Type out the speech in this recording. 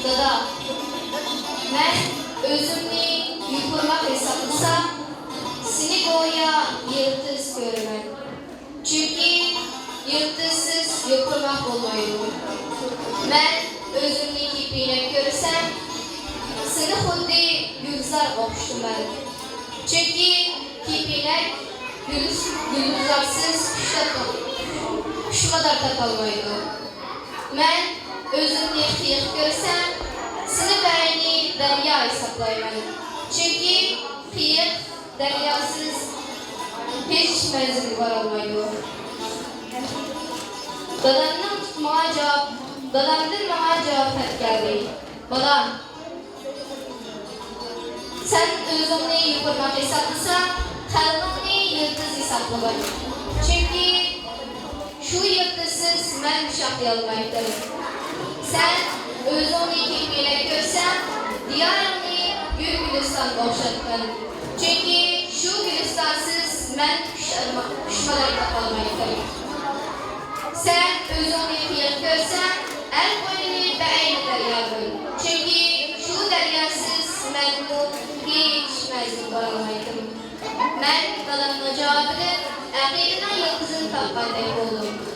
Dada, mən özümni yuxurmaq hesablasam, seni goya yırtız görürəm. Çünki yırtızsız yuxurmaq olmaydı. Mən özümni kipriylə görürsəm, seni xuddi gülzar oxuşdum mən. Çünki kipriylər gülzarsız kuşladar tapalmaydı. Mən özümni xiyaq görsəm, seni bəyni dərya hesablayım. Çünki xiyaq dəryasız heç mənzili var olmaydı. Dadamdan bana cevap geldi. Bana, sen özünü yukarımak hesaplasa, kalbini yıldız hesaplamayın. Çünkü şu yıldızsız ben şahlayalmaydım. Sen özünü kimliğine görsen, diyarını gül gülistan boşaltın. Çünkü şu gülistansız ben kuşmalar yapalmaydım. Sen özünü fiyat görsen, el boyunu beğeni deryadın. Çünkü şu deryasız memnun hiç mezun olamaydım. Ben kalanına cevabını, əqidinə yıldızın tapqandayım oğlum.